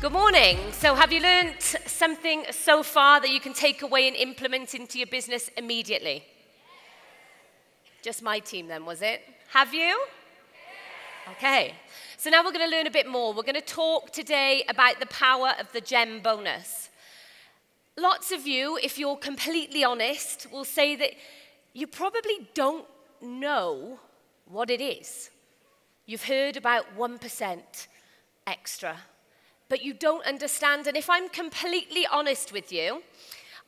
Good morning. So have you learnt something so far that you can take away and implement into your business immediately? Just my team then, was it? Have you? Okay. So now we're going to learn a bit more. We're going to talk today about the power of the GEM bonus. Lots of you, if you're completely honest, will say that you probably don't know what it is. You've heard about 1% extra, but you don't understand. And if I'm completely honest with you,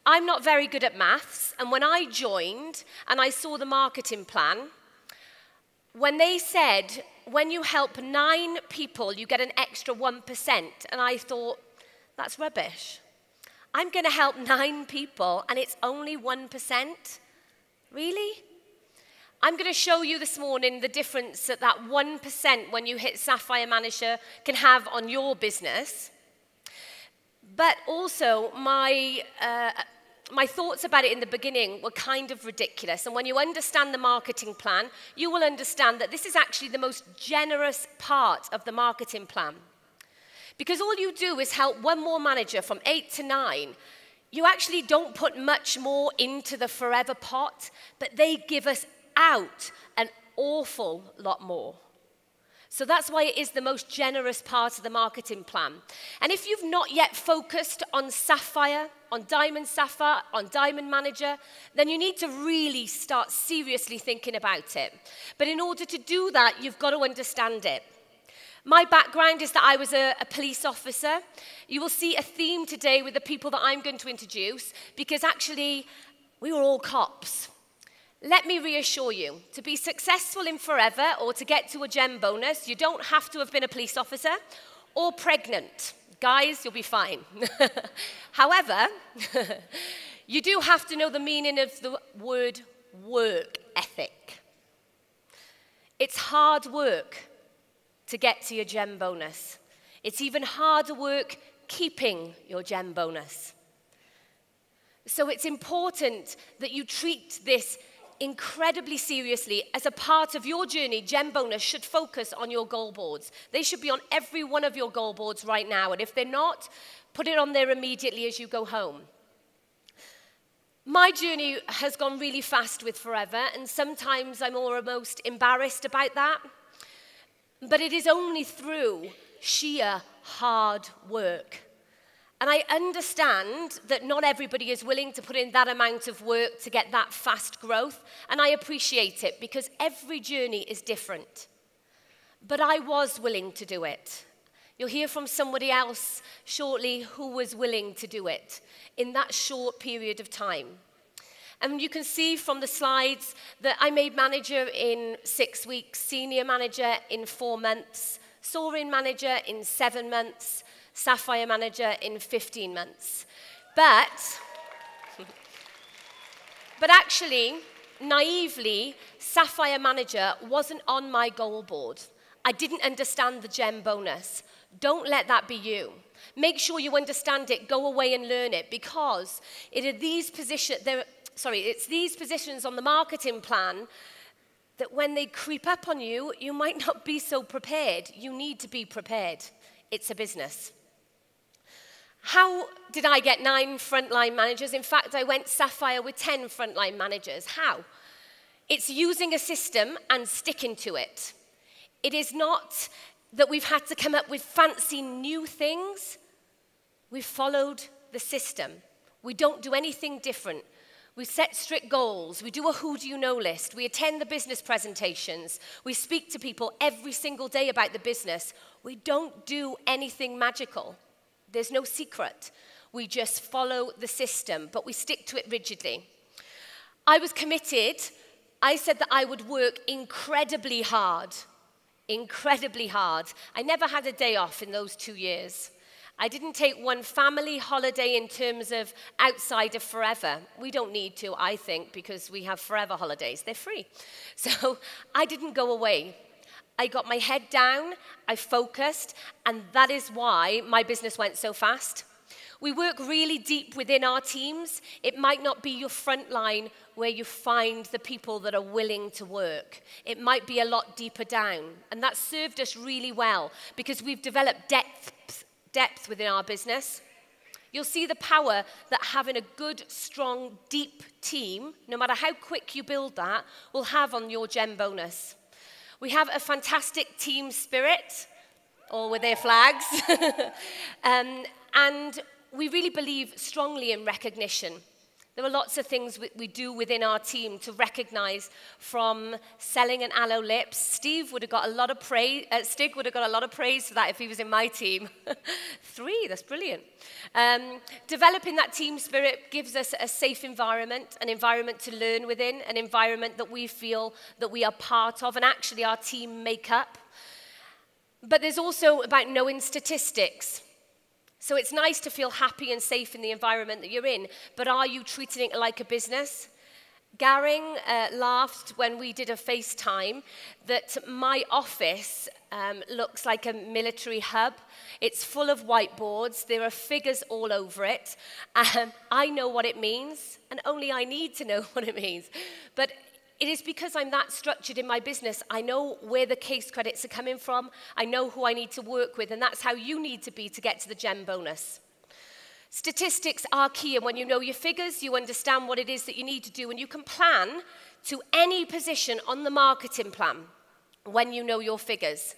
I'm not very good at maths. And when I joined and I saw the marketing plan, when they said, when you help 9 people, you get an extra 1%, and I thought, that's rubbish. I'm going to help 9 people, and it's only 1%? Really? I'm going to show you this morning the difference that 1% when you hit Sapphire Manager can have on your business. But also, my thoughts about it in the beginning were kind of ridiculous. And when you understand the marketing plan, you will understand that this is actually the most generous part of the marketing plan. Because all you do is help one more manager from 8 to 9. You actually don't put much more into the forever pot, but they give us out an awful lot more. So that's why it is the most generous part of the marketing plan. And if you've not yet focused on Sapphire, on Diamond Sapphire, on Diamond Manager, then you need to really start seriously thinking about it. But in order to do that, you've got to understand it. My background is that I was a police officer. You will see a theme today with the people that I'm going to introduce, because actually, we were all cops. Let me reassure you, to be successful in Forever or to get to a GEM bonus, you don't have to have been a police officer or pregnant. Guys, you'll be fine. However, you do have to know the meaning of the word work ethic. It's hard work to get to your GEM bonus. It's even harder work keeping your GEM bonus. So it's important that you treat this incredibly seriously. As a part of your journey, GEM bonus should focus on your goal boards. They should be on every one of your goal boards right now. And if they're not, put it on there immediately as you go home. My journey has gone really fast with Forever, and sometimes I'm almost embarrassed about that. But it is only through sheer hard work. And I understand that not everybody is willing to put in that amount of work to get that fast growth, and I appreciate it because every journey is different. But I was willing to do it. You'll hear from somebody else shortly who was willing to do it in that short period of time. And you can see from the slides that I made manager in 6 weeks, senior manager in 4 months, soaring manager in 7 months, Sapphire Manager in 15 months. But actually, naively, Sapphire Manager wasn't on my goal board. I didn't understand the GEM bonus. Don't let that be you. Make sure you understand it. Go away and learn it, because it's these positions on the marketing plan that when they creep up on you, you might not be so prepared. You need to be prepared. It's a business. How did I get 9 frontline managers? In fact, I went Sapphire with 10 frontline managers. How? It's using a system and sticking to it. It is not that we've had to come up with fancy new things. We've followed the system. We don't do anything different. We set strict goals. We do a who do you know list. We attend the business presentations. We speak to people every single day about the business. We don't do anything magical. There's no secret. We just follow the system, but we stick to it rigidly. I was committed. I said that I would work incredibly hard. Incredibly hard. I never had a day off in those 2 years. I didn't take one family holiday in terms of outside of Forever. We don't need to, I think, because we have Forever holidays. They're free. So I didn't go away. I got my head down, I focused, and that is why my business went so fast. We work really deep within our teams. It might not be your front line where you find the people that are willing to work. It might be a lot deeper down, and that served us really well because we've developed depth within our business. You'll see the power that having a good, strong, deep team, no matter how quick you build that, will have on your gem bonus. We have a fantastic team spirit, all with their flags. And we really believe strongly in recognition. There are lots of things we do within our team to recognize, from selling an aloe lips. Stig would have got a lot of praise for that if he was in my team. 3, that's brilliant. Developing that team spirit gives us a safe environment, an environment to learn within, an environment that we feel that we are part of, and actually our team make up. But there's also about knowing statistics. So it's nice to feel happy and safe in the environment that you're in, but are you treating it like a business? Garing laughed when we did a FaceTime that my office looks like a military hub. It's full of whiteboards. There are figures all over it. I know what it means, and only I need to know what it means. But it is because I'm that structured in my business. I know where the case credits are coming from. I know who I need to work with, and that's how you need to be to get to the gem bonus. Statistics are key, and when you know your figures, you understand what it is that you need to do, and you can plan to any position on the marketing plan when you know your figures.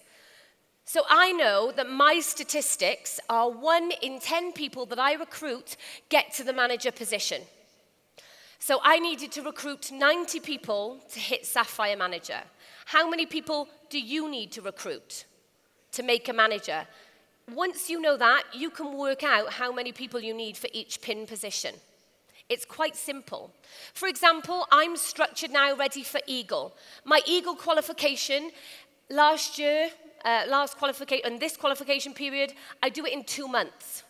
So I know that my statistics are 1 in 10 people that I recruit get to the manager position. So I needed to recruit 90 people to hit Sapphire Manager. How many people do you need to recruit to make a manager? Once you know that, you can work out how many people you need for each pin position. It's quite simple. For example, I'm structured now ready for Eagle. My Eagle qualification last year, this qualification period, I do it in 2 months.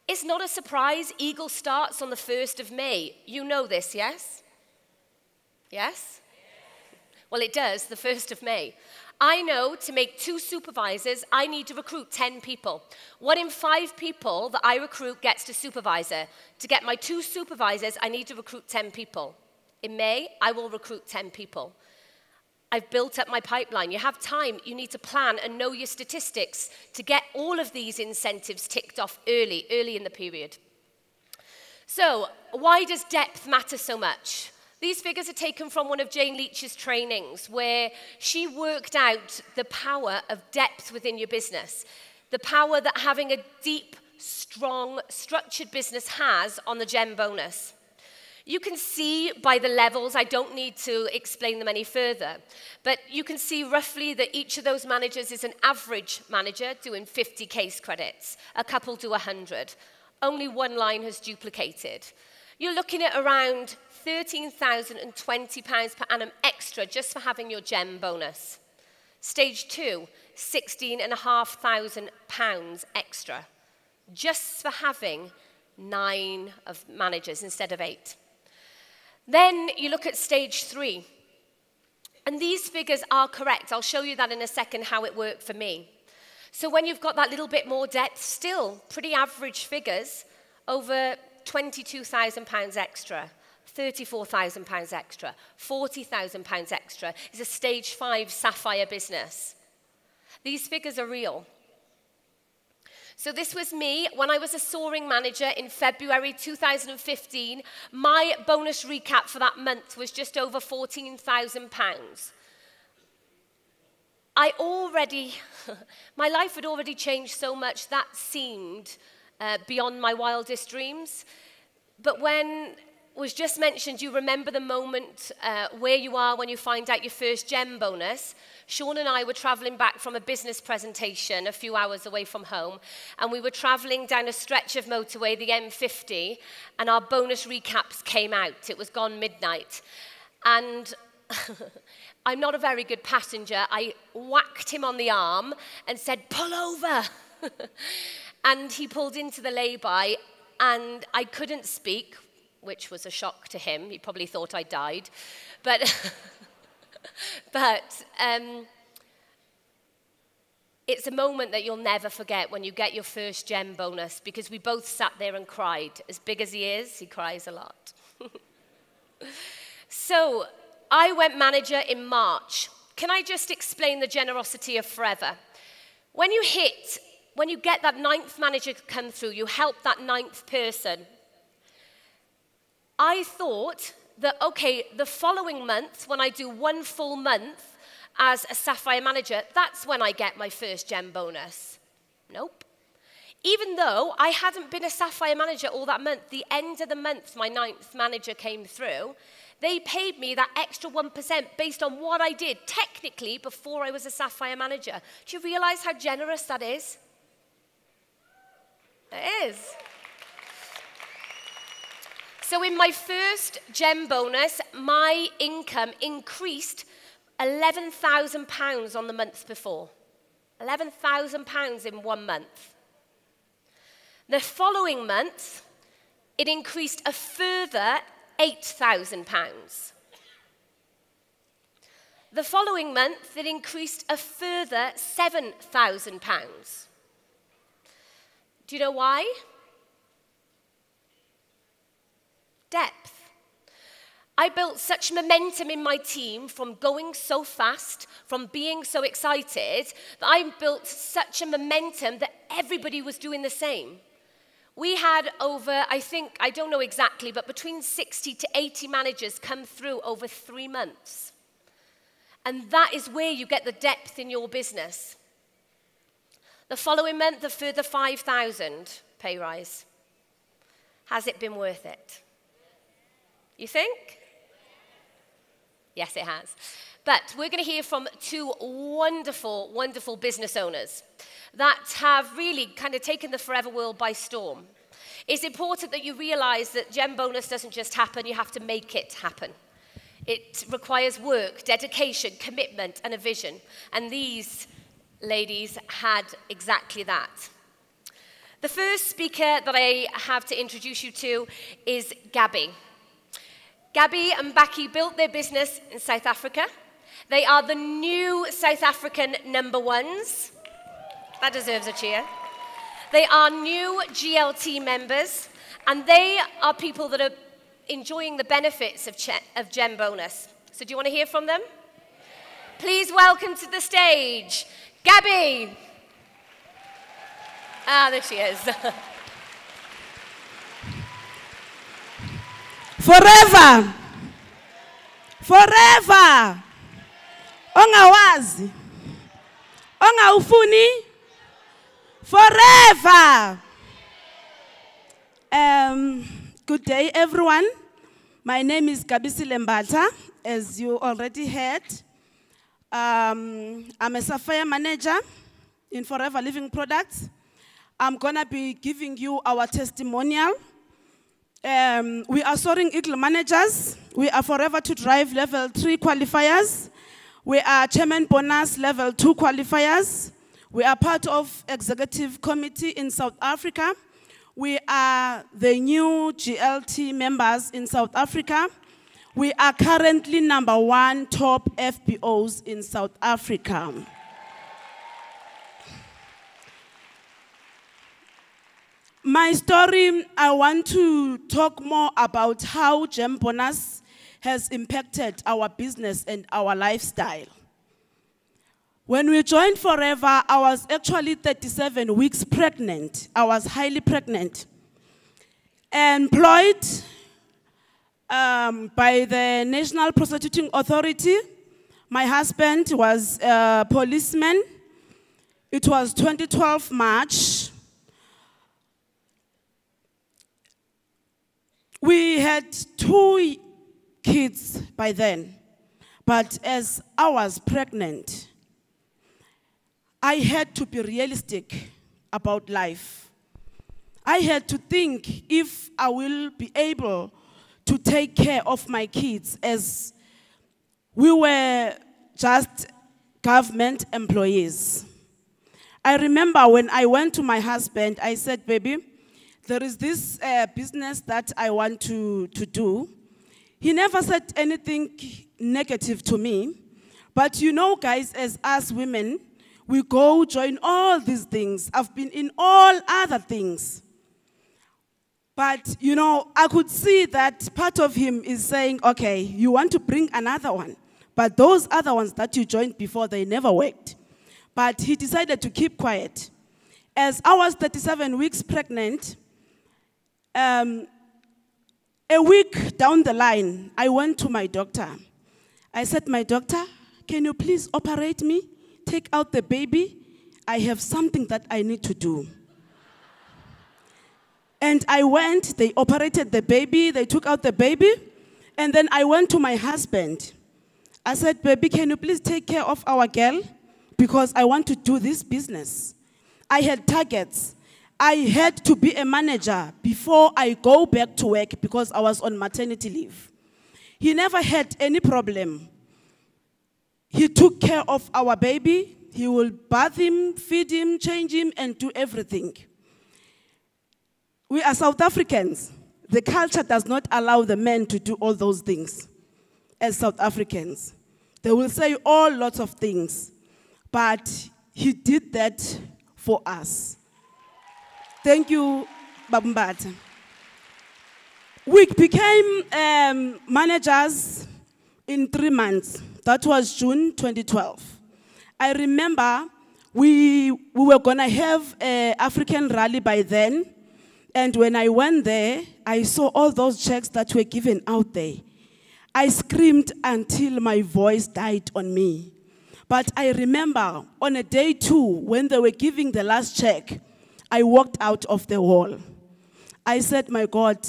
It's not a surprise. Eagle starts on the 1st of May. You know this, yes? Yes? Well, it does, the 1st of May. I know to make 2 supervisors, I need to recruit 10 people. 1 in 5 people that I recruit gets to supervisor. To get my 2 supervisors, I need to recruit 10 people. In May, I will recruit 10 people. I've built up my pipeline. You have time. You need to plan and know your statistics to get all of these incentives ticked off early in the period. So, why does depth matter so much? These figures are taken from one of Jane Leach's trainings, where she worked out the power of depth within your business, the power that having a deep, strong, structured business has on the gem bonus. You can see by the levels, I don't need to explain them any further, but you can see roughly that each of those managers is an average manager doing 50 case credits. A couple do 100. Only 1 line has duplicated. You're looking at around £13,020 per annum extra just for having your gem bonus. Stage 2, £16,500 extra, just for having 9 of managers instead of 8. Then you look at stage 3. And these figures are correct. I'll show you that in a second, how it worked for me. So when you've got that little bit more depth, still pretty average figures, over £22,000 extra, £34,000 extra, £40,000 extra is a stage 5 Sapphire business. These figures are real. So this was me when I was a soaring manager in February 2015. My bonus recap for that month was just over £14,000. My life had already changed so much that seemed beyond my wildest dreams. But when was just mentioned, you remember the moment where you are when you find out your first gem bonus. Sean and I were traveling back from a business presentation a few hours away from home, and we were traveling down a stretch of motorway, the M50, and our bonus recaps came out. It was gone midnight. And I'm not a very good passenger. I whacked him on the arm and said, "Pull over." And he pulled into the lay-by, and I couldn't speak, which was a shock to him. He probably thought I died. But, it's a moment that you'll never forget when you get your first gem bonus, because we both sat there and cried. As big as he is, he cries a lot. So I went manager in March. Can I just explain the generosity of Forever? When you hit when you get that 9th manager to come through, you help that 9th person. I thought that, okay, the following month, when I do 1 full month as a Sapphire manager, that's when I get my first gem bonus. Nope. Even though I hadn't been a Sapphire manager all that month, the end of the month, my 9th manager came through. They paid me that extra 1% based on what I did technically before I was a Sapphire manager. Do you realize how generous that is? It is. So in my first gem bonus, my income increased £11,000 on the month before. £11,000 in 1 month. The following month, it increased a further £8,000. The following month, it increased a further £7,000. Do you know why? Depth. I built such momentum in my team from going so fast, from being so excited, that I built such a momentum that everybody was doing the same. We had over, I don't know exactly, but between 60 to 80 managers come through over 3 months. And that is where you get the depth in your business. The following month, a further 5,000 pay rise. Has it been worth it? You think? Yes, it has. But we're going to hear from 2 wonderful, wonderful business owners that have really kind of taken the Forever World by storm. It's important that you realize that Gem Bonus doesn't just happen, you have to make it happen. It requires work, dedication, commitment, and a vision. And these ladies had exactly that. The first speaker that I have to introduce you to is Gabby. Gabby and Baki built their business in South Africa. They are the new South African #1s. That deserves a cheer. They are new GLT members, and they are people that are enjoying the benefits of Gem Bonus. So do you want to hear from them? Please welcome to the stage, Gabby. Ah, there she is. Forever. Forever. Ongawazi. Ongawufuni. Forever. Good day, everyone. My name is Gabisi Lembata, as you already heard. I'm a Sapphire manager in Forever Living Products. I'm going to be giving you our testimonial. We are Soaring Eagle managers. We are Forever to Drive Level 3 qualifiers. We are Chairman Bonus Level 2 qualifiers. We are part of Executive Committee in South Africa. We are the new GLT members in South Africa. We are currently #1 top FBOs in South Africa. My story, I want to talk more about how Gem Bonus has impacted our business and our lifestyle. When we joined Forever, I was actually 37 weeks pregnant. I was highly pregnant. Employed by the National Prostituting Authority. My husband was a policeman. It was 2012 March. We had 2 kids by then, but as I was pregnant, I had to be realistic about life. I had to think if I will be able to take care of my kids, as we were just government employees. I remember when I went to my husband, I said, baby, there is this business that I want to do. He never said anything negative to me. But you know, guys, as us women, we go join all these things. I've been in all other things. But, you know, I could see that part of him is saying, okay, you want to bring another one. But those other ones that you joined before, they never worked. But he decided to keep quiet. As I was 37 weeks pregnant, a week down the line, I went to my doctor. I said, my doctor, can you please operate me? Take out the baby. I have something that I need to do. And I went, they operated the baby, they took out the baby, and then I went to my husband. I said, baby, can you please take care of our girl? Because I want to do this business. I had targets. I had to be a manager before I go back to work because I was on maternity leave. He never had any problem. He took care of our baby. He will bath him, feed him, change him, and do everything. We are South Africans. The culture does not allow the men to do all those things as South Africans. They will say all lots of things, but he did that for us. Thank you, Babumbata. We became managers in 3 months. That was June 2012. I remember we were going to have an African rally by then. And when I went there, I saw all those checks that were given out there. I screamed until my voice died on me. But I remember on a day 2, when they were giving the last check, I walked out of the hall. I said, my God,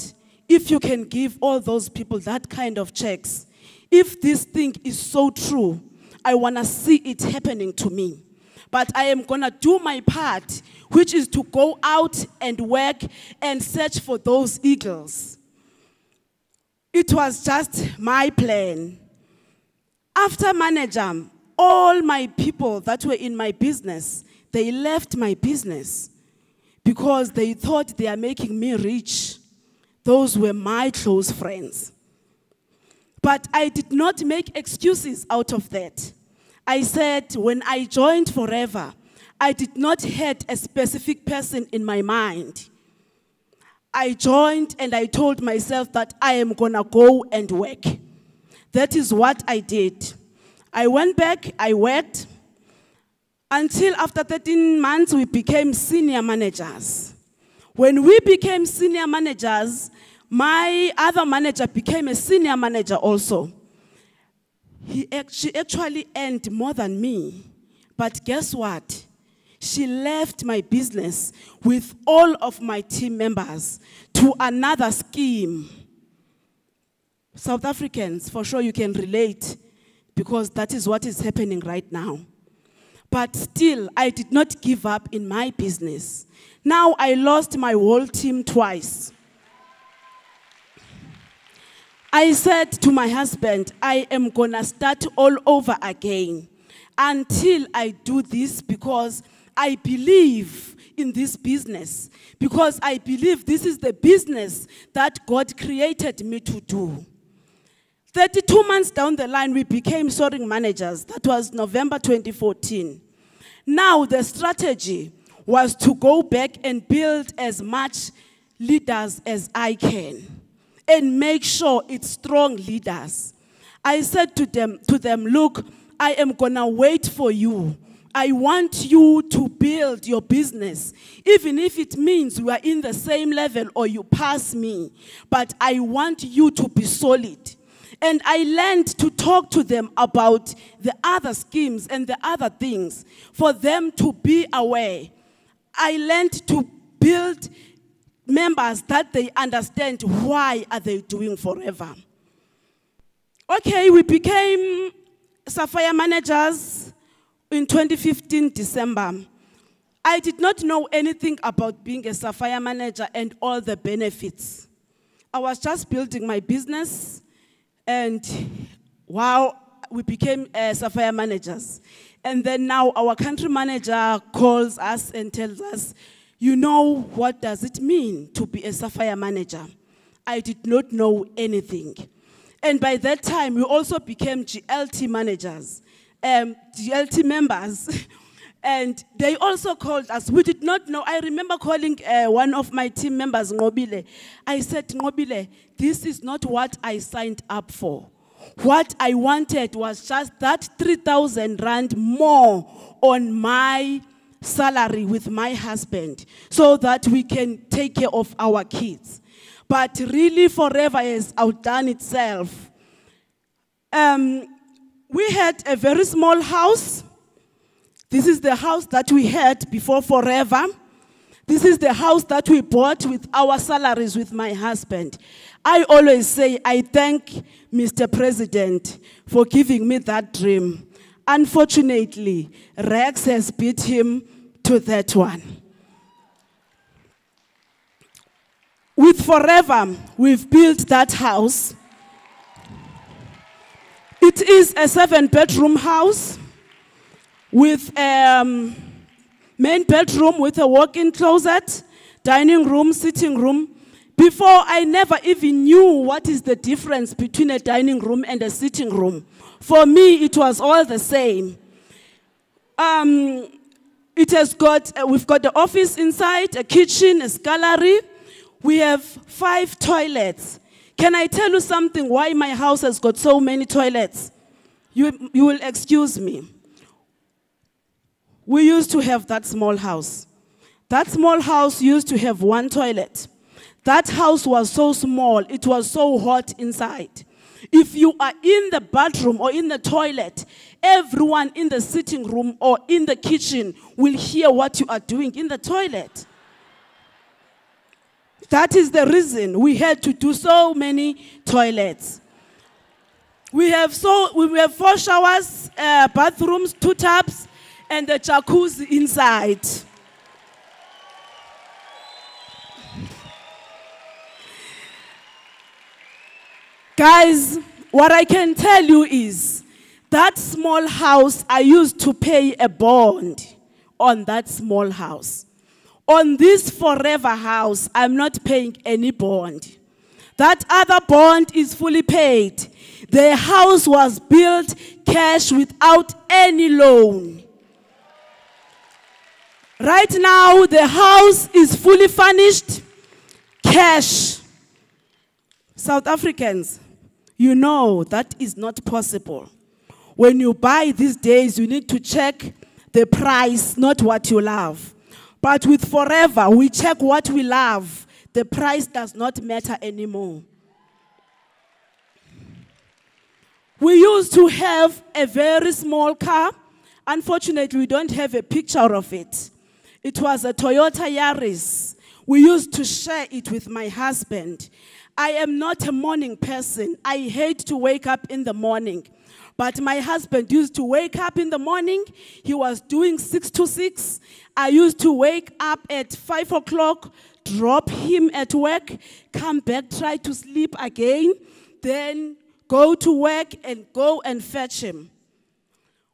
if you can give all those people that kind of checks, if this thing is so true, I want to see it happening to me. But I am going to do my part, which is to go out and work and search for those eagles. It was just my plan. After manager, all my people that were in my business, they left my business because they thought they are making me rich. Those were my close friends. But I did not make excuses out of that. I said, when I joined Forever, I did not have a specific person in my mind. I joined and I told myself that I am going to go and work. That is what I did. I went back, I worked, until after 13 months we became senior managers. When we became senior managers, my other manager became a senior manager also. She actually earned more than me. But guess what? She left my business with all of my team members to another scheme. South Africans, for sure you can relate because that is what is happening right now. But still, I did not give up in my business. Now I lost my whole team twice. I said to my husband, I am going to start all over again until I do this because I believe in this business, because I believe this is the business that God created me to do. 32 months down the line, we became soaring managers. That was November 2014. Now the strategy was to go back and build as much leaders as I can and make sure it's strong leaders. I said to them, look, I am going to wait for you. I want you to build your business, even if it means we are in the same level or you pass me. But I want you to be solid. And I learned to talk to them about the other schemes and the other things for them to be aware. I learned to build members that they understand why are they doing Forever. Okay, we became Sapphire managers in 2015, December. I did not know anything about being a Sapphire manager and all the benefits. I was just building my business, and wow, we became Sapphire managers. And then now our country manager calls us and tells us, you know, what does it mean to be a Sapphire manager? I did not know anything. And by that time, we also became GLT managers, GLT members. And they also called us. We did not know. I remember calling one of my team members, Ngobile. I said, Ngobile, this is not what I signed up for. What I wanted was just that 3,000 rand more on my salary with my husband so that we can take care of our kids. But really, Forever has outdone itself. We had a very small house. This is the house that we had before Forever. This is the house that we bought with our salaries with my husband. I always say, I thank Mr. President for giving me that dream. Unfortunately, Rex has beat him to that one. With Forever, we've built that house. It is a 7-bedroom house with main bedroom with a walk-in closet, dining room, sitting room. Before, I never even knew what is the difference between a dining room and a sitting room. For me, it was all the same. We've got the office inside, a kitchen, a scullery. We have 5 toilets. Can I tell you something why my house has got so many toilets? You will excuse me. We used to have that small house. That small house used to have 1 toilet. That house was so small, it was so hot inside. If you are in the bathroom or in the toilet, everyone in the sitting room or in the kitchen will hear what you are doing in the toilet. That is the reason we had to do so many toilets. We have 4 showers, bathrooms, 2 tubs, and a jacuzzi inside. Guys, what I can tell you is that small house, I used to pay a bond on that small house. On this Forever house, I'm not paying any bond. That other bond is fully paid. The house was built cash without any loan. Right now, the house is fully furnished, cash. South Africans, you know that is not possible. When you buy these days, you need to check the price, not what you love. But with Forever, we check what we love. The price does not matter anymore. We used to have a very small car. Unfortunately, we don't have a picture of it. It was a Toyota Yaris. We used to share it with my husband. I am not a morning person. I hate to wake up in the morning. But my husband used to wake up in the morning. He was doing 6 to 6. I used to wake up at 5 o'clock, drop him at work, come back, try to sleep again, then go to work and go and fetch him.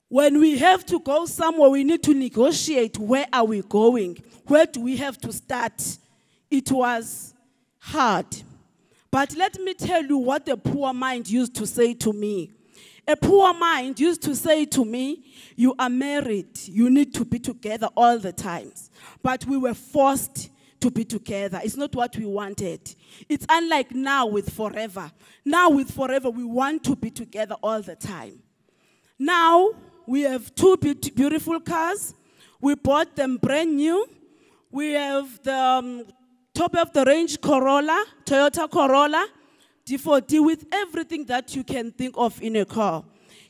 When we have to go somewhere, we need to negotiate where are we going, where do we have to start. It was hard. But let me tell you what the poor mind used to say to me. A poor mind used to say to me, you are married, you need to be together all the time. But we were forced to be together. It's not what we wanted. It's unlike now with Forever. Now with Forever, we want to be together all the time. Now, we have 2 beautiful cars. We bought them brand new. We have the top of the range Corolla, Toyota Corolla, D4D with everything that you can think of in a car.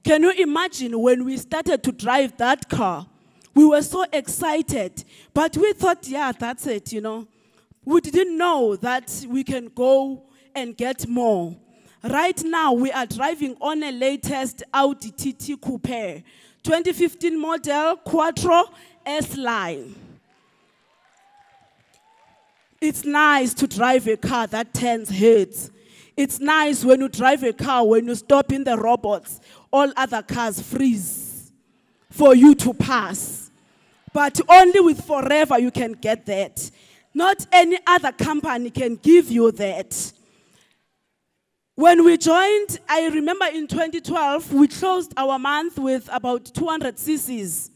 Can you imagine when we started to drive that car? We were so excited, but we thought, yeah, that's it, you know. We didn't know that we can go and get more. Right now, we are driving on a latest Audi TT Coupe, 2015 model Quattro S-Line. It's nice to drive a car that turns heads. It's nice when you drive a car, when you stop in the robots, all other cars freeze for you to pass. But only with Forever you can get that. Not any other company can give you that. When we joined, I remember in 2012, we closed our month with about 200 cc's.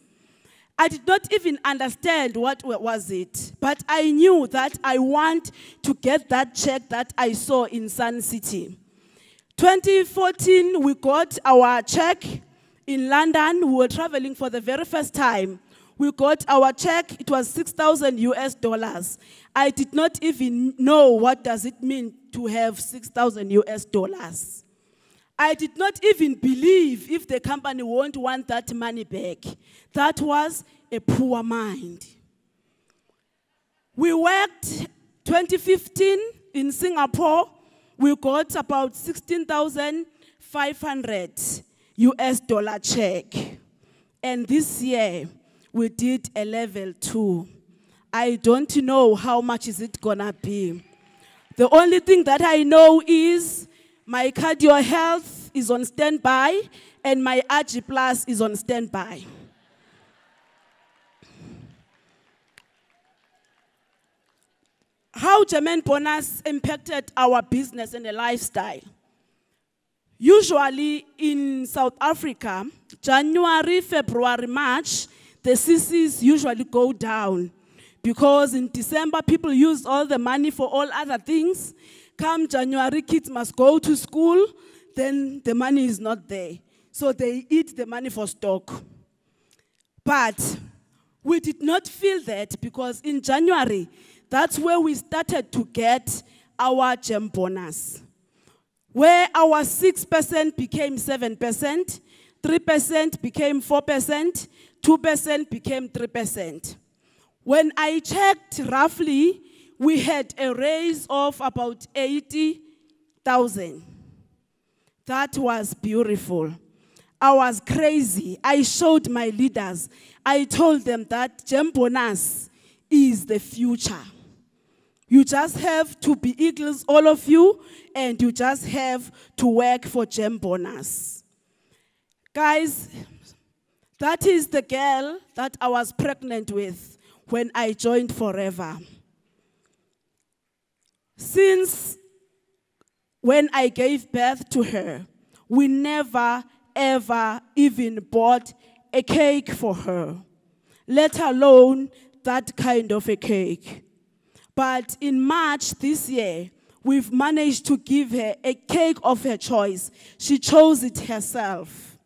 I did not even understand what was it, but I knew that I want to get that check that I saw in Sun City. 2014, we got our check in London. We were traveling for the very first time. We got our check, it was 6,000 US dollars. I did not even know what does it mean to have 6,000 US dollars. I did not even believe if the company won't want that money back. That was a poor mind. We worked 2015 in Singapore. We got about 16,500 US dollar check. And this year, we did a level 2. I don't know how much is it gonna be. The only thing that I know is my cardio health is on standby and my RG Plus is on standby. How German bonus impacted our business and the lifestyle. Usually in South Africa, January, February, March, the CCs usually go down because in December, people use all the money for all other things. Come January, kids must go to school, then the money is not there. So they eat the money for stock. But we did not feel that because in January, that's where we started to get our GEM bonus, where our 6% became 7%, 3% became 4%, 2% became 3%. When I checked roughly, we had a raise of about 80,000. That was beautiful. I was crazy. I showed my leaders. I told them that GEM bonus is the future. You just have to be eagles, all of you, and you just have to work for GEM bonus. Guys, that is the girl that I was pregnant with when I joined Forever. Since when I gave birth to her, we never, ever even bought a cake for her, let alone that kind of a cake. But in March this year, we've managed to give her a cake of her choice. She chose it herself.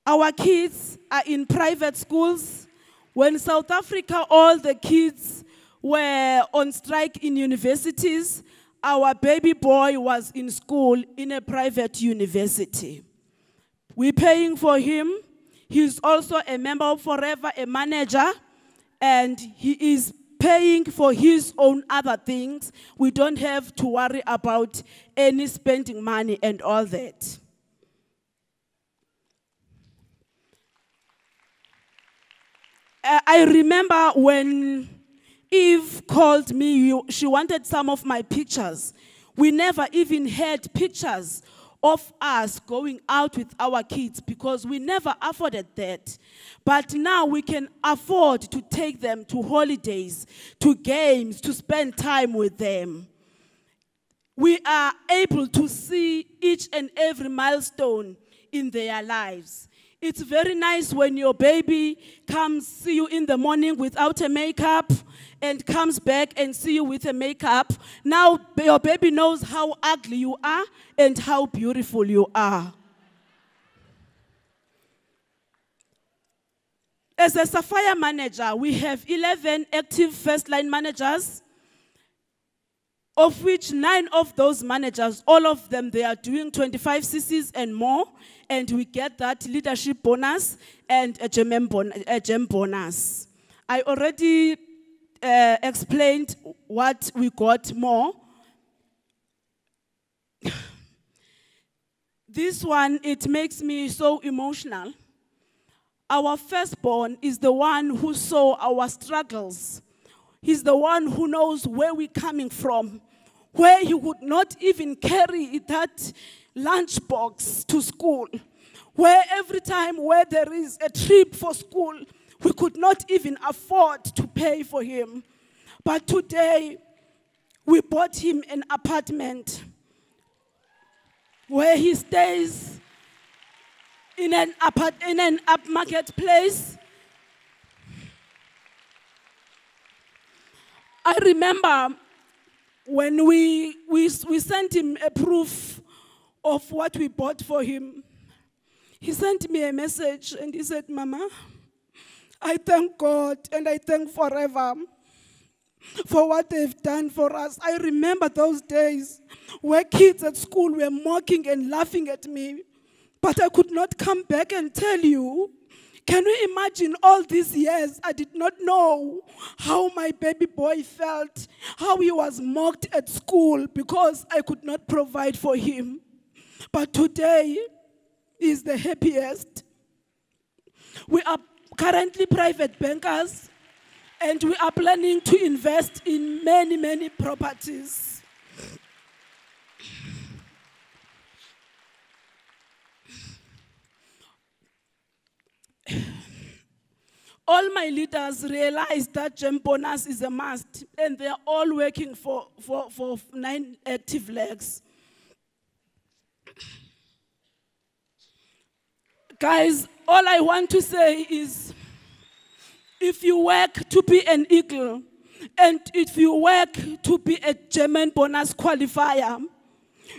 Our kids are in private schools. When South Africa, all the kids were on strike in universities, our baby boy was in school in a private university. We're paying for him. He's also a member of Forever, a manager, and he is paying for his own other things. We don't have to worry about any spending money and all that. I remember when Eve called me, she wanted some of my pictures. We never even had pictures of us going out with our kids because we never afforded that. But now we can afford to take them to holidays, to games, to spend time with them. We are able to see each and every milestone in their lives. It's very nice when your baby comes see you in the morning without a makeup and comes back and see you with a makeup. Now your baby knows how ugly you are and how beautiful you are. As a Sapphire manager, we have 11 active first-line managers, of which 9 of those managers, all of them, they are doing 25 CCs and more, and we get that leadership bonus and a GEM bonus. I already explained what we got more. This one, it makes me so emotional. Our firstborn is the one who saw our struggles. He's the one who knows where we're coming from, where he would not even carry that lunchbox to school, where every time where there is a trip for school, we could not even afford to pay for him. But today, we bought him an apartment where he stays in an upmarket place. I remember when we sent him a proof of what we bought for him. He sent me a message and he said, "Mama, I thank God and I thank Forever for what they've done for us. I remember those days where kids at school were mocking and laughing at me, but I could not come back and tell you. Can you imagine all these years I did not know how my baby boy felt, how he was mocked at school because I could not provide for him. But today he is the happiest. We are currently private bankers and we are planning to invest in many, many properties. All my leaders realize that GEM bonus is a must, and they're all working for 9 active legs. Guys, all I want to say is, if you work to be an eagle, and if you work to be a German bonus qualifier,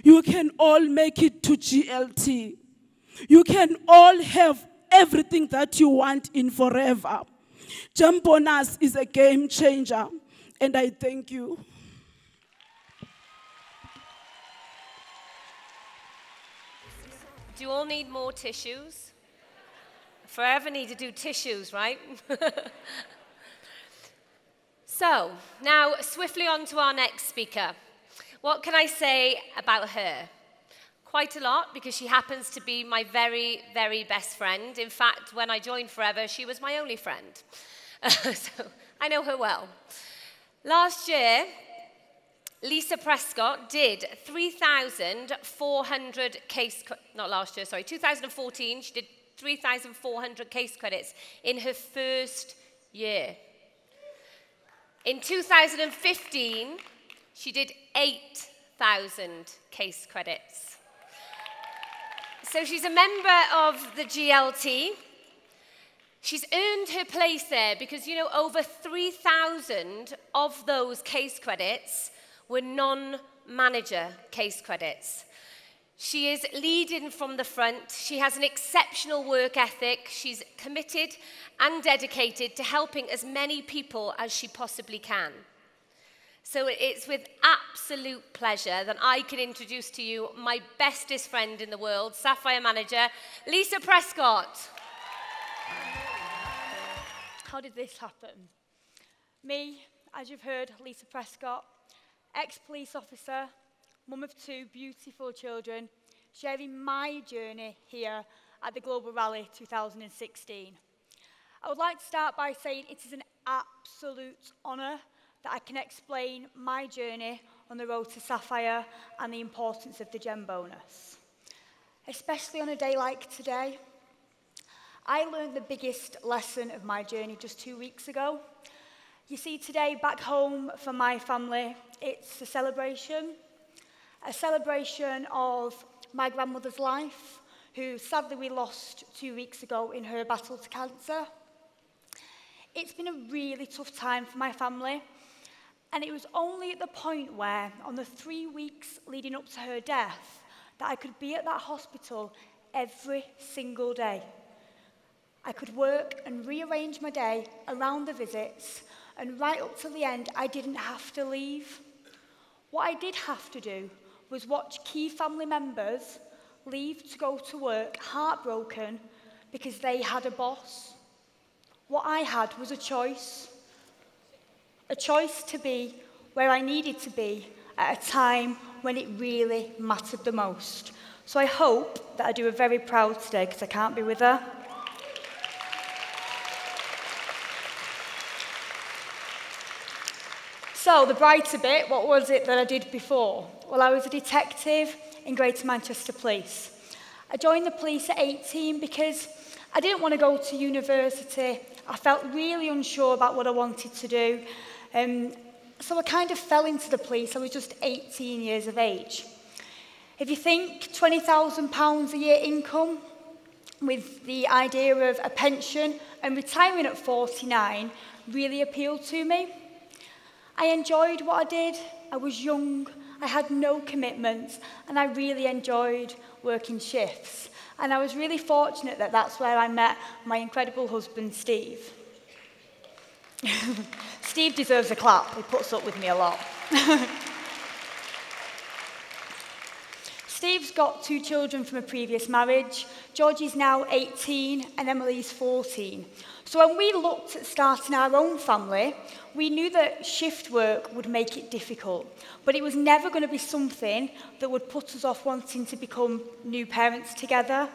you can all make it to GLT. You can all have everything that you want in Forever. GEM bonus is a game changer, and I thank you. Do you all need more tissues? Forever need to do tissues, right? So, now swiftly on to our next speaker. What can I say about her? Quite a lot, because she happens to be my very, very best friend. In fact, when I joined Forever, she was my only friend. So I know her well. Last year, Lisa Prescott did 3,400 not last year, sorry, 2014, she did 3,400 case credits in her first year. In 2015, she did 8,000 case credits. So she's a member of the GLT. She's earned her place there because, you know, over 3,000 of those case credits were non-manager case credits. She is leading from the front. She has an exceptional work ethic. She's committed and dedicated to helping as many people as she possibly can. So it's with absolute pleasure that I can introduce to you my bestest friend in the world, Sapphire Manager, Lisa Prescott. How did this happen? Me, as you've heard, Lisa Prescott, ex-police officer, mum of 2 beautiful children, sharing my journey here at the Global Rally 2016. I would like to start by saying it is an absolute honour that I can explain my journey on the road to Sapphire and the importance of the GEM bonus. Especially on a day like today, I learned the biggest lesson of my journey just 2 weeks ago. You see, today back home for my family, it's a celebration of my grandmother's life, who sadly we lost 2 weeks ago in her battle to cancer. It's been a really tough time for my family. And it was only at the point where, on the 3 weeks leading up to her death, that I could be at that hospital every single day. I could work and rearrange my day around the visits, and right up till the end, I didn't have to leave. What I did have to do was watch key family members leave to go to work heartbroken because they had a boss. What I had was a choice to be where I needed to be at a time when it really mattered the most. So I hope that I do her very proud today because I can't be with her. So the brighter bit, what was it that I did before? Well, I was a detective in Greater Manchester Police. I joined the police at 18 because I didn't want to go to university. I felt really unsure about what I wanted to do. So I kind of fell into the police. I was just 18 years of age. If you think £20,000 a year income with the idea of a pension and retiring at 49 really appealed to me. I enjoyed what I did. I was young, I had no commitments, and I really enjoyed working shifts. And I was really fortunate that that's where I met my incredible husband, Steve. Steve deserves a clap. He puts up with me a lot. Steve's got 2 children from a previous marriage. Georgie's now 18 and Emily's 14. So when we looked at starting our own family, we knew that shift work would make it difficult, but it was never going to be something that would put us off wanting to become new parents together.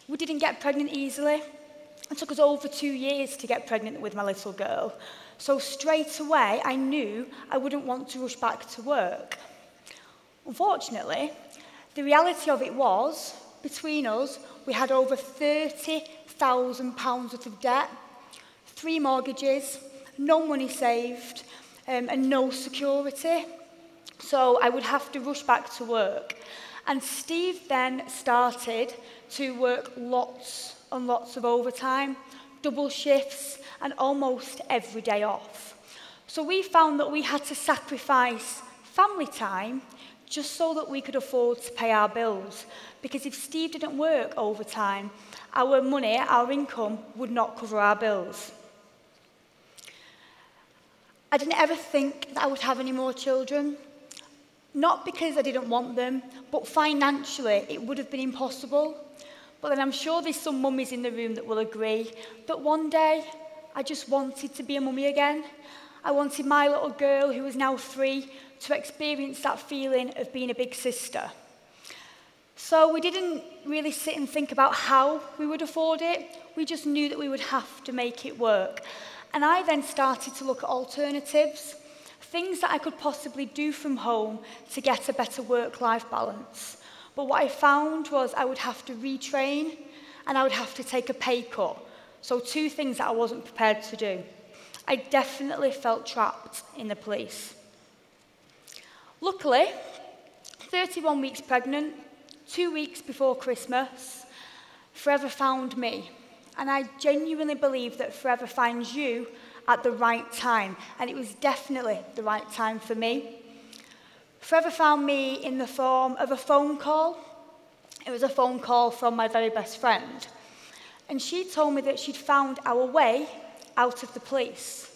We didn't get pregnant easily. It took us over 2 years to get pregnant with my little girl. So straight away, I knew I wouldn't want to rush back to work. Unfortunately, the reality of it was, between us, we had over £30,000 worth of debt, 3 mortgages, no money saved, and no security. So I would have to rush back to work. And Steve then started to work lots and lots of overtime, double shifts, and almost every day off. So we found that we had to sacrifice family time just so that we could afford to pay our bills. Because if Steve didn't work overtime, our money, our income, would not cover our bills. I didn't ever think that I would have any more children. Not because I didn't want them, but financially it would have been impossible. But then I'm sure there's some mummies in the room that will agree that one day I just wanted to be a mummy again. I wanted my little girl, who is now 3, to experience that feeling of being a big sister. So we didn't really sit and think about how we would afford it. We just knew that we would have to make it work. And I then started to look at alternatives, things that I could possibly do from home to get a better work-life balance. But what I found was I would have to retrain and I would have to take a pay cut. So 2 things that I wasn't prepared to do. I definitely felt trapped in the police. Luckily, 31 weeks pregnant, 2 weeks before Christmas, Forever found me. And I genuinely believe that Forever finds you at the right time. And it was definitely the right time for me. Forever found me in the form of a phone call. It was a phone call from my very best friend. And she told me that she'd found our way out of the police.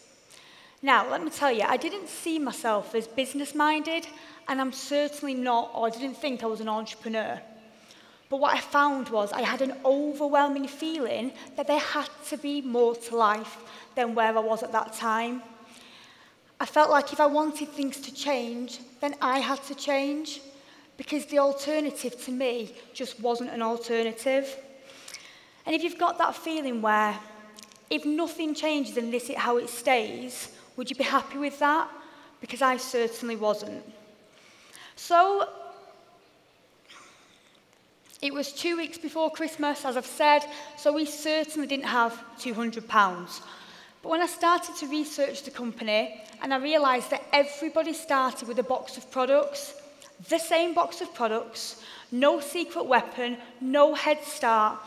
Now, let me tell you, I didn't see myself as business-minded, and I'm certainly not, or I didn't think I was an entrepreneur. But what I found was I had an overwhelming feeling that there had to be more to life than where I was at that time. I felt like if I wanted things to change, then I had to change, because the alternative to me just wasn't an alternative. And if you've got that feeling where if nothing changes and this is how it stays, would you be happy with that? Because I certainly wasn't. So it was 2 weeks before Christmas, as I've said, so we certainly didn't have £200. But when I started to research the company, and I realised that everybody started with a box of products, the same box of products, no secret weapon, no head start,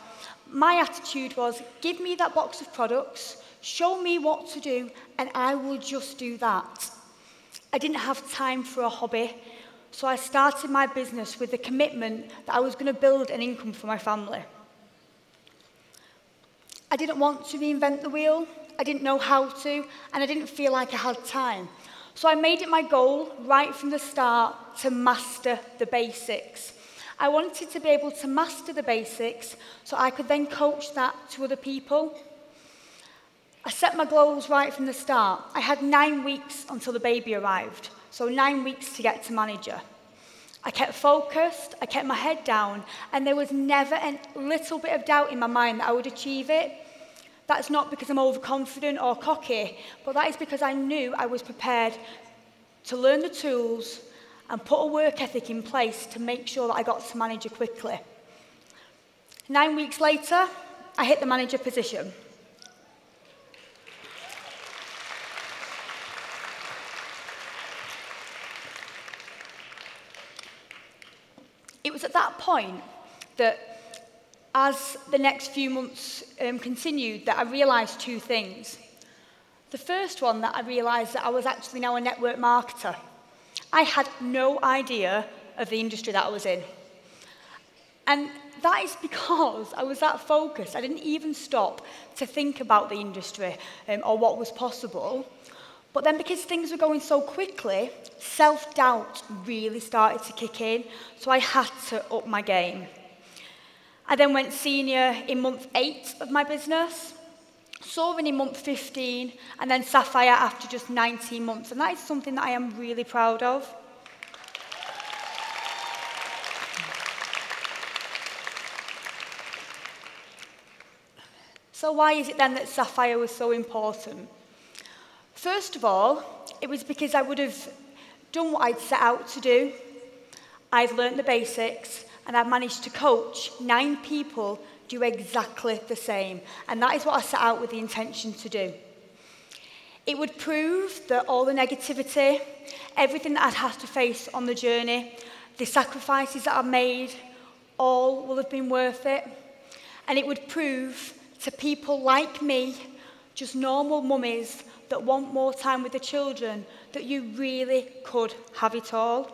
my attitude was, give me that box of products, show me what to do, and I will just do that. I didn't have time for a hobby, so I started my business with the commitment that I was going to build an income for my family. I didn't want to reinvent the wheel, I didn't know how to, and I didn't feel like I had time. So I made it my goal, right from the start, to master the basics. I wanted to be able to master the basics so I could then coach that to other people. I set my goals right from the start. I had 9 weeks until the baby arrived, so 9 weeks to get to manager. I kept focused, I kept my head down, and there was never a little bit of doubt in my mind that I would achieve it. That's not because I'm overconfident or cocky, but that is because I knew I was prepared to learn the tools and put a work ethic in place to make sure that I got to manager quickly. 9 weeks later, I hit the manager position. It was at that point that, as the next few months continued, that I realised 2 things. The first one, that I realised that I was actually now a network marketer. I had no idea of the industry that I was in. And that is because I was that focused. I didn't even stop to think about the industry or what was possible. But then because things were going so quickly, self-doubt really started to kick in, so I had to up my game. I then went senior in month 8 of my business, Soaring in month 15, and then Sapphire after just 19 months. And that is something that I am really proud of. So why is it then that Sapphire was so important? First of all, it was because I would have done what I'd set out to do. I've learnt the basics, and I've managed to coach 9 people do exactly the same. And that is what I set out with the intention to do. It would prove that all the negativity, everything that I'd had to face on the journey, the sacrifices that I've made, all will have been worth it. And it would prove to people like me, just normal mummies that want more time with the children, that you really could have it all.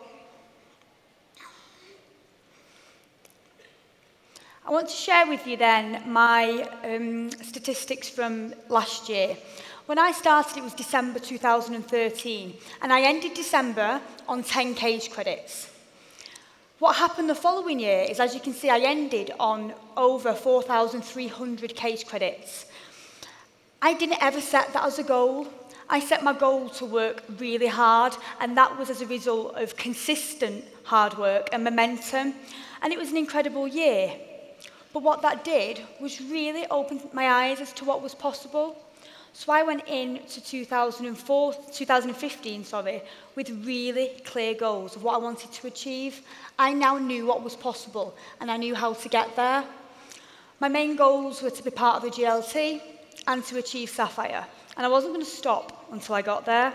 I want to share with you then my statistics from last year. When I started, it was December 2013, and I ended December on 10 cage credits. What happened the following year is, as you can see, I ended on over 4,300 cage credits. I didn't ever set that as a goal. I set my goal to work really hard, and that was as a result of consistent hard work and momentum, and it was an incredible year. But what that did was really open my eyes as to what was possible. So I went into 2015, with really clear goals of what I wanted to achieve. I now knew what was possible, and I knew how to get there. My main goals were to be part of the GLT and to achieve Sapphire, and I wasn't going to stop until I got there.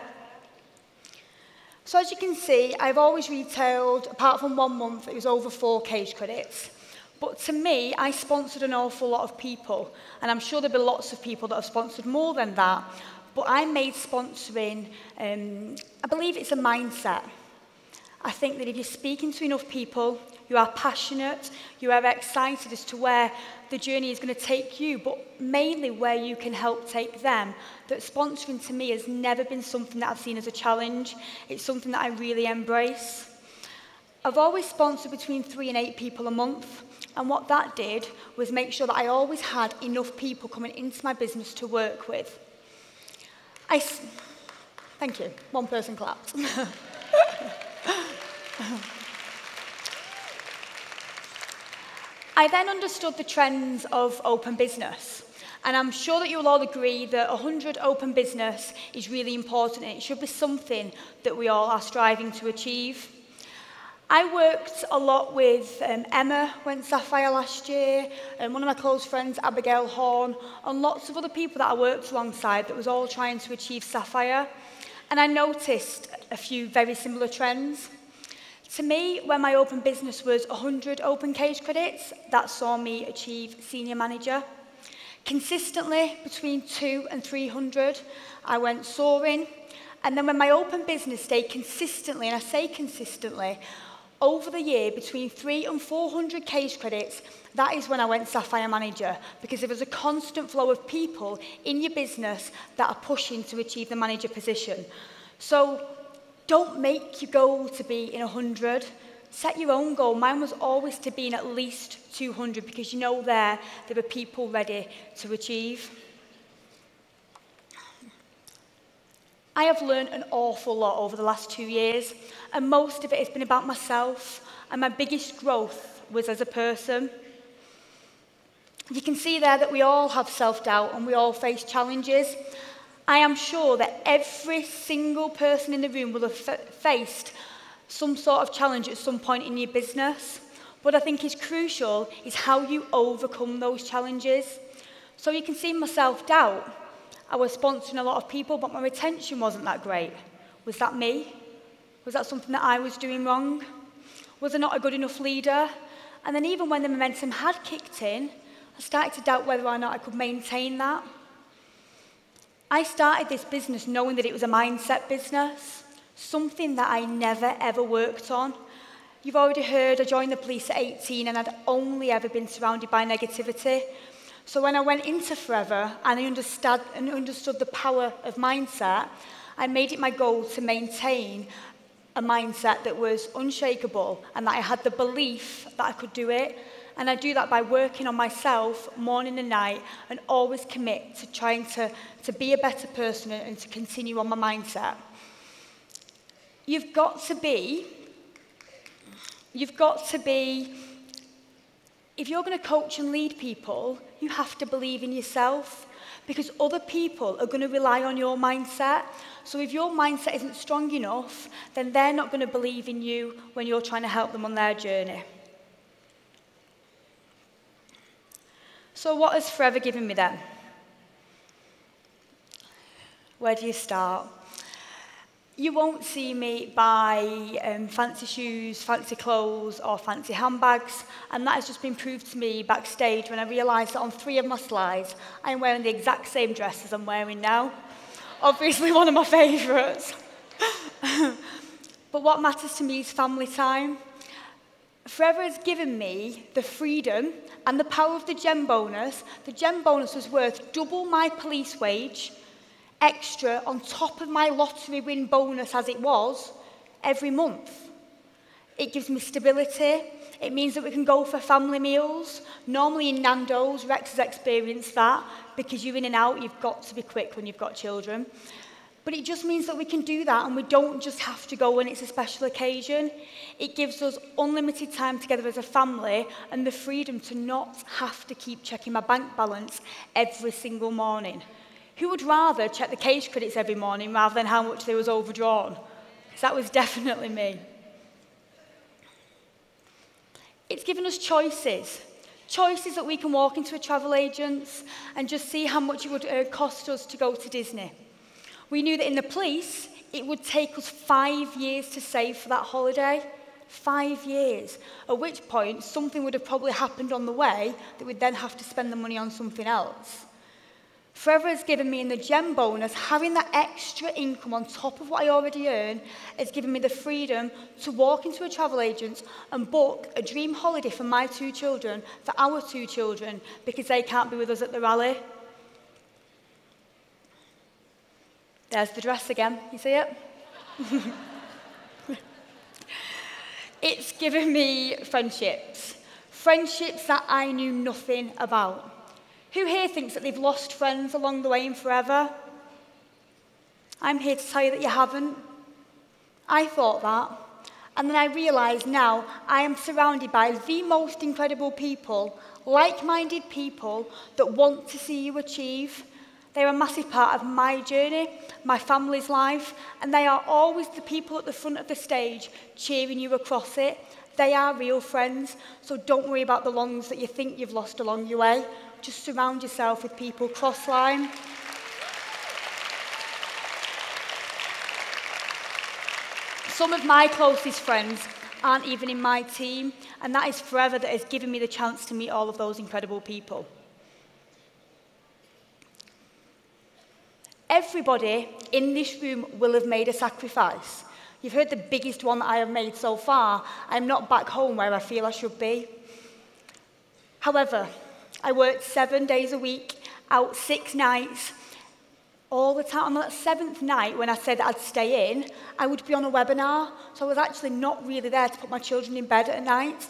So as you can see, I've always retailed, apart from 1 month, it was over 4 cage credits. But to me, I sponsored an awful lot of people, and I'm sure there'll be lots of people that have sponsored more than that, but I made sponsoring, I believe it's a mindset. I think that if you're speaking to enough people, you are passionate, you are excited as to where the journey is going to take you, but mainly where you can help take them, that sponsoring to me has never been something that I've seen as a challenge. It's something that I really embrace. I've always sponsored between 3 and 8 people a month, and what that did was make sure that I always had enough people coming into my business to work with. Thank you. 1 person clapped. I then understood the trends of open business. And I'm sure that you'll all agree that 100 open business is really important, and it should be something that we all are striving to achieve. I worked a lot with Emma, went Sapphire last year, and one of my close friends, Abigail Horn, and lots of other people that I worked alongside that was all trying to achieve Sapphire. And I noticed a few very similar trends. To me, when my open business was 100 open cage credits, that saw me achieve senior manager. Consistently, between 200 and 300, I went soaring. And then when my open business stayed consistently, and I say consistently, over the year, between 300 and 400 cage credits, that is when I went Sapphire Manager, because there was a constant flow of people in your business that are pushing to achieve the manager position. So don't make your goal to be in 100. Set your own goal. Mine was always to be in at least 200, because you know there were people ready to achieve. I have learned an awful lot over the last 2 years, and most of it has been about myself, and my biggest growth was as a person. You can see there that we all have self-doubt and we all face challenges. I am sure that every single person in the room will have faced some sort of challenge at some point in your business. What I think is crucial is how you overcome those challenges. So you can see my self-doubt. I was sponsoring a lot of people, but my retention wasn't that great. Was that me? Was that something that I was doing wrong? Was I not a good enough leader? And then even when the momentum had kicked in, I started to doubt whether or not I could maintain that. I started this business knowing that it was a mindset business, something that I never ever worked on. You've already heard I joined the police at 18 and I'd only ever been surrounded by negativity. So when I went into Forever and I understood the power of mindset, I made it my goal to maintain a mindset that was unshakable and that I had the belief that I could do it. And I do that by working on myself morning and night and always commit to trying to be a better person and to continue on my mindset. You've got to be, if you're going to coach and lead people, you have to believe in yourself because other people are going to rely on your mindset. So if your mindset isn't strong enough, then they're not going to believe in you when you're trying to help them on their journey. So what has Forever given me then? Where do you start? You won't see me buy fancy shoes, fancy clothes, or fancy handbags, and that has just been proved to me backstage when I realised that on 3 of my slides, I'm wearing the exact same dress as I'm wearing now. Obviously one of my favourites. But what matters to me is family time. Forever has given me the freedom and the power of the gem bonus. The gem bonus was worth double my police wage, extra on top of my lottery win bonus as it was every month. It gives me stability. It means that we can go for family meals. Normally in Nando's, Rex has experienced that because you're in and out, you've got to be quick when you've got children. But it just means that we can do that and we don't just have to go when it's a special occasion. It gives us unlimited time together as a family and the freedom to not have to keep checking my bank balance every single morning. Who would rather check the case credits every morning rather than how much they was overdrawn? Because that was definitely me. It's given us choices. Choices that we can walk into a travel agent's and just see how much it would cost us to go to Disney. We knew that in the police, it would take us 5 years to save for that holiday. 5 years. At which point, something would have probably happened on the way that we'd then have to spend the money on something else. Forever has given me in the gem bonus, having that extra income on top of what I already earn, has given me the freedom to walk into a travel agent and book a dream holiday for my 2 children, for our 2 children, because they can't be with us at the rally. There's the dress again, you see it? It's given me friendships. Friendships that I knew nothing about. Who here thinks that they've lost friends along the way in Forever? I'm here to tell you that you haven't. I thought that. And then I realised now I am surrounded by the most incredible people, like-minded people that want to see you achieve. They're a massive part of my journey, my family's life, and they are always the people at the front of the stage cheering you across it. They are real friends, so don't worry about the ones that you think you've lost along your way. Just surround yourself with people cross-line. Some of my closest friends aren't even in my team, and that is Forever that has given me the chance to meet all of those incredible people. Everybody in this room will have made a sacrifice. You've heard the biggest one that I have made so far. I'm not back home where I feel I should be. However, I worked 7 days a week, out 6 nights, all the time. On that 7th night, when I said that I'd stay in, I would be on a webinar, so I was actually not really there to put my children in bed at night.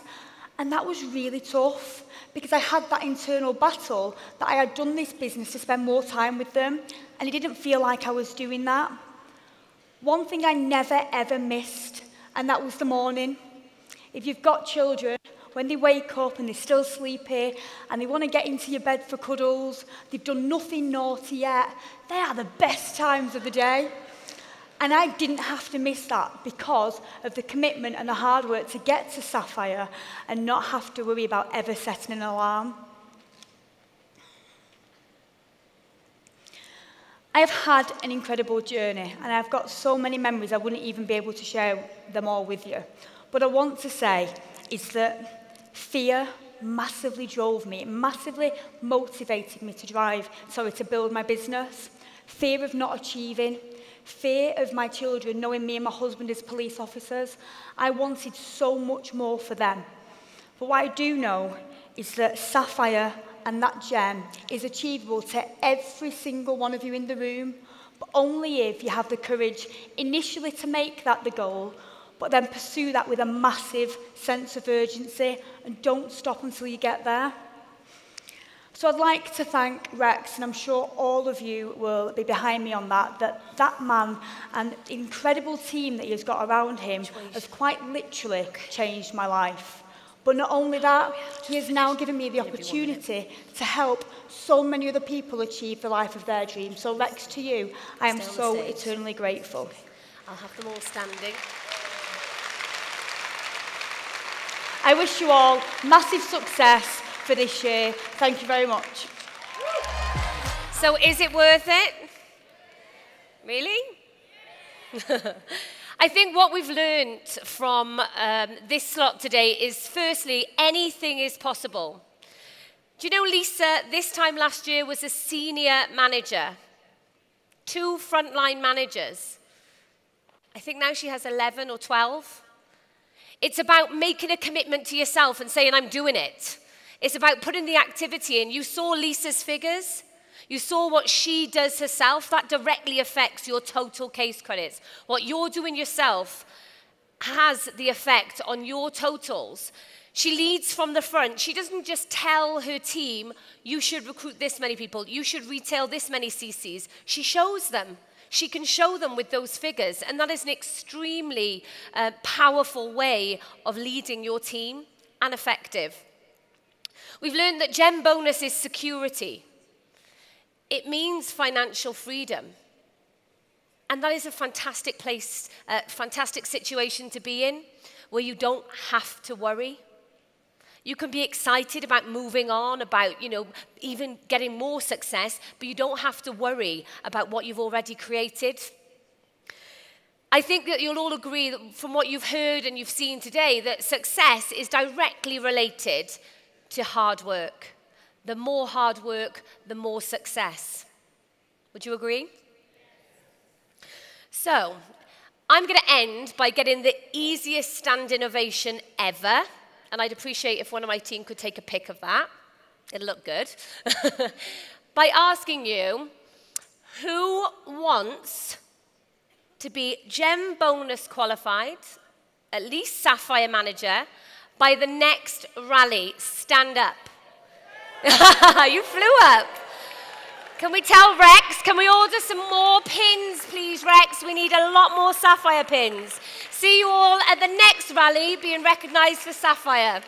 And that was really tough, because I had that internal battle that I had done this business to spend more time with them, and it didn't feel like I was doing that. One thing I never, ever missed, and that was the morning. If you've got children, when they wake up and they're still sleepy and they want to get into your bed for cuddles, they've done nothing naughty yet, they are the best times of the day. And I didn't have to miss that because of the commitment and the hard work to get to Sapphire and not have to worry about ever setting an alarm. I have had an incredible journey, and I've got so many memories I wouldn't even be able to share them all with you. But I want to say is that fear massively drove me, it massively motivated me to build my business. Fear of not achieving, fear of my children, knowing me and my husband as police officers. I wanted so much more for them. But what I do know is that Sapphire and that gem is achievable to every single one of you in the room, but only if you have the courage initially to make that the goal, but then pursue that with a massive sense of urgency and don't stop until you get there. So I'd like to thank Rex, and I'm sure all of you will be behind me on that, that man and the incredible team that he has got around him has quite literally changed my life. But not only that, he has now given me the opportunity to help so many other people achieve the life of their dreams. So Rex, to you, I am so eternally grateful. I'll have them all standing. I wish you all massive success for this year. Thank you very much. So is it worth it? Really? I think what we've learned from this slot today is, firstly, anything is possible. Do you know Lisa, this time last year, was a senior manager, 2 frontline managers. I think now she has 11 or 12. It's about making a commitment to yourself and saying, I'm doing it. It's about putting the activity in. You saw Lisa's figures. You saw what she does herself. That directly affects your total case credits. What you're doing yourself has the effect on your totals. She leads from the front. She doesn't just tell her team, you should recruit this many people, you should retail this many CCs. She shows them. She can show them with those figures. And that is an extremely powerful way of leading your team, and effective. We've learned that GEM bonus is security. It means financial freedom. And that is a fantastic place, fantastic situation to be in, where you don't have to worry. You can be excited about moving on, about, even getting more success, but you don't have to worry about what you've already created. I think that you'll all agree that from what you've heard and you've seen today, that success is directly related to hard work. The more hard work, the more success. Would you agree? So, I'm going to end by getting the easiest standing ovation ever. And I'd appreciate if one of my team could take a pic of that. It'll look good. By asking you, who wants to be GEM bonus qualified, at least Sapphire manager, by the next rally? Stand up. You flew up. Can we tell Rex? Can we order some more pins, please, Rex? We need a lot more Sapphire pins. See you all at the next rally being recognised for Sapphire.